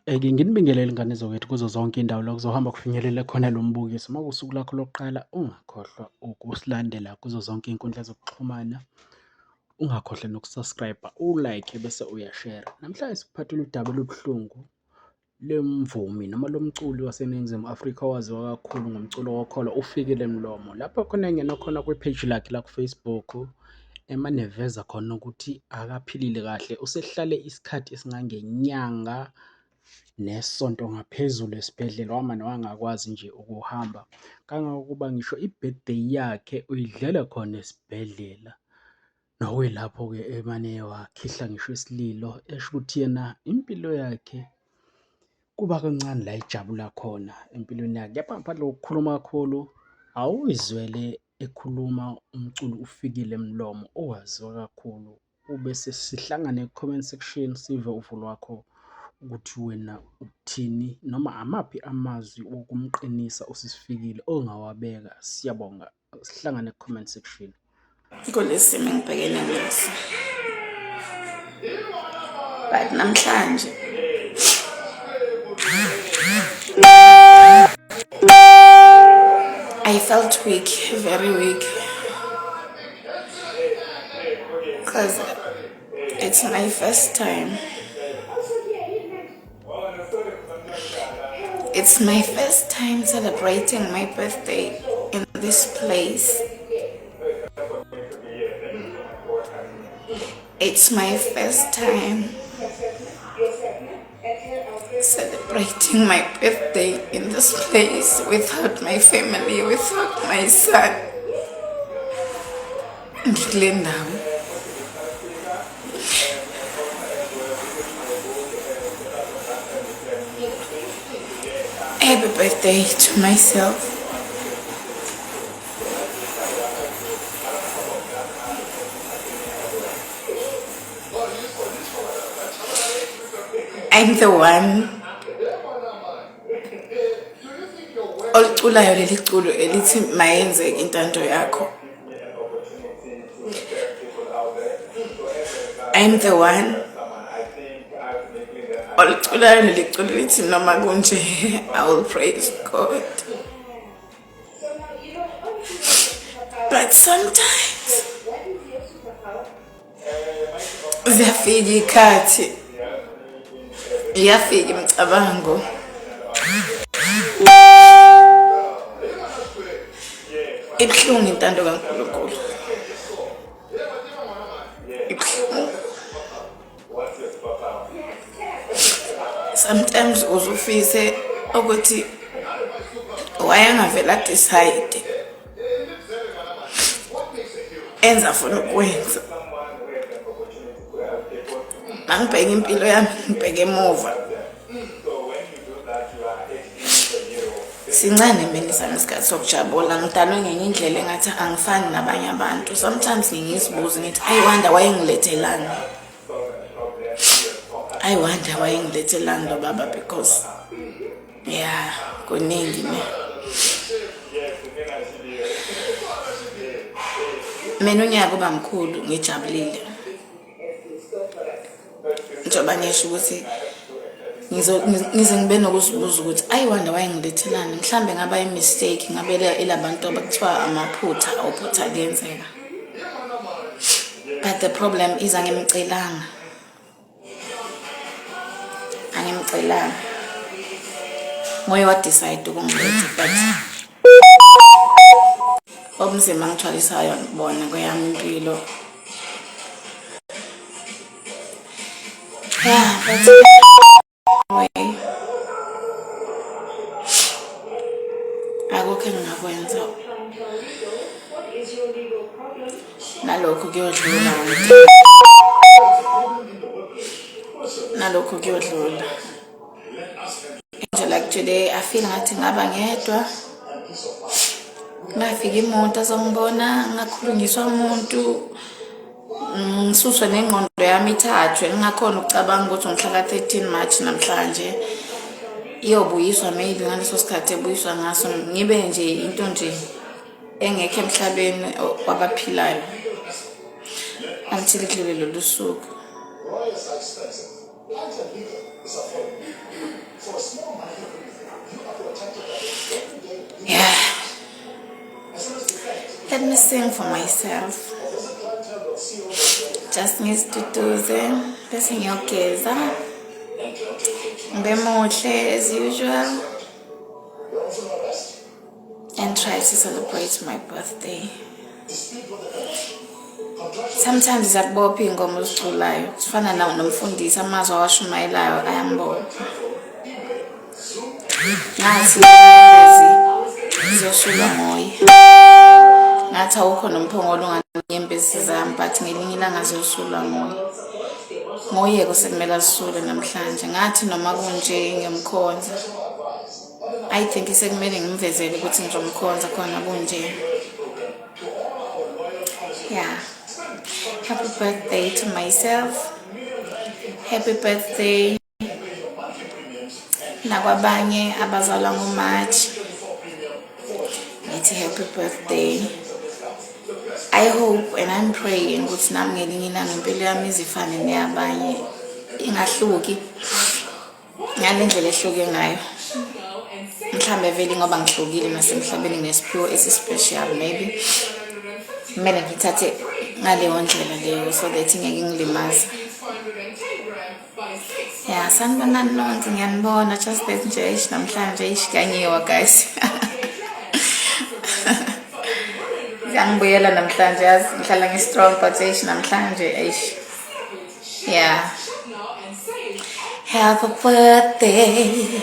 Nginibingelele ingane zokwethu kuzo zonke indawo la kuzohamba kufinyelele khona lo mbukiso. Uma kuwusuku lakho lokuqala, ungakhohlwa ukusilandela kuzo zonke iy'nkundla zokuxhumana. Ungakhohlwa noku-subscribe-a, u-like bese uyashera. Namhlanje sikuphathele udaba olubuhlungu lemvumi noma lomculi waseNingizimu Afrika owaziwa kakhulu ngomculo wokholo uFikile Mlomo. Lapho khona engena khona kwi-page lakhe la ku-Facebook emane eveza khona ukuthi akaphilile kahle. Usehlale isikhathi esingangenyanga nesonto ngaphezulu esibhedlela, wamane wangakwazi nje ukuhamba. Kangangokuba ngisho i-birthday yakhe uyidlele khona esibhedlela. Nokuyilapho-ke emane wakhihla ngisho isililo esho ukuthi yena impilo yakhe kuba kancane la ejabula khona empilweni yakhe. Kepha ngaphandle kokukhuluma kakhulu, awuyizwele ekhuluma umculi uFikile Mlomo owaziwa kakhulu. Ubese sihlangane ku-comment section sive uvo lwakho ukuthi wena uthini noma amaphi amazwi wokumqinisa usisifikile ongawabeka. Siyabonga, sihlangane ku-comment section. Kulesimo engibhekene naso, but namhlanje I felt weak, very weak, because it's my first time. It's my first time celebrating my birthday in this place. It's my first time celebrating my birthday in this place without my family, without my son. Happy birthday to myself. I'm the one oliculayo leli culo elithi mayenzeke intando yakho. I'm the one oliculayo leli culo elithi noma kunje I will praise God. But sometimes ziyafika ikhathi, iyafika imicabango ibuhlungu intando kaNkulunkulu. Sometimes uzufise ukuthi wayengavela decide enza funa ukwenza. Mangibheka impilo yami, ngibheke emuva, sincane mina sami isikhathi sokujabula. Ngidalwe ngenye indlela engathi angifani nabanye abantu. Sometimes ngizibuza ngithi I wonder wayengilethelani. I wonder wayengilethelani lo baba, because yeah, kuningi mina unyaka uba mkhulu ngijabulile. Njoba ngisho ukuthi ngize ngibe nokuzibuza ukuthi I wonder wayengilethelani. Mhlambe ngaba i-mistake, ngabe elabantu abakuthiwa amaphutha ophutha kuyenzeka. But the problem is angimcelanga. Moya wa decide ukungiletha, but obunzima ngithwalisayo ngibona kweyami impilo. Yeah, but anyway, akukho engingakwenza. Nalokho kuyodlula. Like today, I feel ngathi ngaba ngedwa. Ngafika imoto azongibona, ngakhulunyiswa umuntu. Ngisuswe nengqondo yami ithathwe, ngingakhona ukucabanga ukuthi ngihlala 13 March namhlanje iyobuyiswa maybe ngaleso sikhathi ebuyiswa ngaso, ngibe nje into nje engekho emhlabeni wabaphilayo until kudlule lolu suku. Let me sing for myself. Just ngiziduduze bese ngiyogeza ngibe muhle as usual and try to celebrate my birthday. Sometimes ziyakubopha iy'ngoma oziculayo kufana nawo nomfundisi amazwi awashumayelayo ayambopha ngathi lezi ziyoshulwa ngoye ngathi awukho nomphongolo onganyembezi zami but ngelinye ilanga ziyoshulwa ngoye kusekumele azisule namhlanje ngathi noma kunje ngiyomkhonza I think sekumele ngimvezele ukuthi ngizomkhonza khona kunje. Yeah. Happy birthday to myself. Happy birthday nakwabanye abazalwa ngoMarch. Ngithi happy birthday. I hope and I'm praying ukuthi nami ngelinye ilanga impilo yami izifane neyabanye ingahluki ngale ndlela ehluke ngayo. Mhlambe vele ngoba ngihlukile nasemhlabeni ngesiphiwo esispecial maybe kumele ngithathe ngaleyo ndlela leyo so that ngeke ngilimaze. Yeah, sanibonani nonke ngiyanibona just that nje namhlanje ishikanyiwa guys. Ngiyangibuyela namhlanje yazi ngihlala ngi-strong but namhlanje yeah. Happy birthday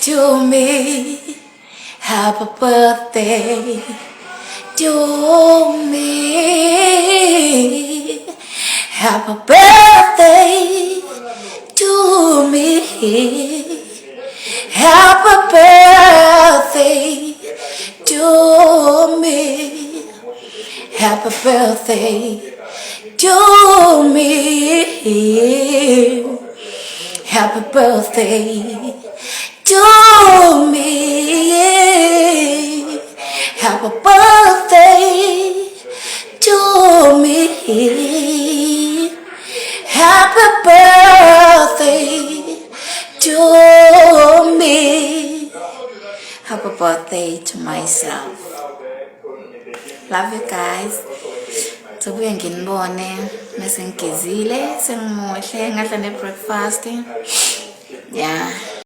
to me. Happy birthday to me. Happy birthday to me. Happy birthday to me. Happy birthday to me. Happy birthday to me. Happy birthday to me. Happy birthday to me. Happy birthday to myself. Love you guys. Sobuye nginibone mase ngigezile sengimuhle ngadla ne breakfast. Yeah.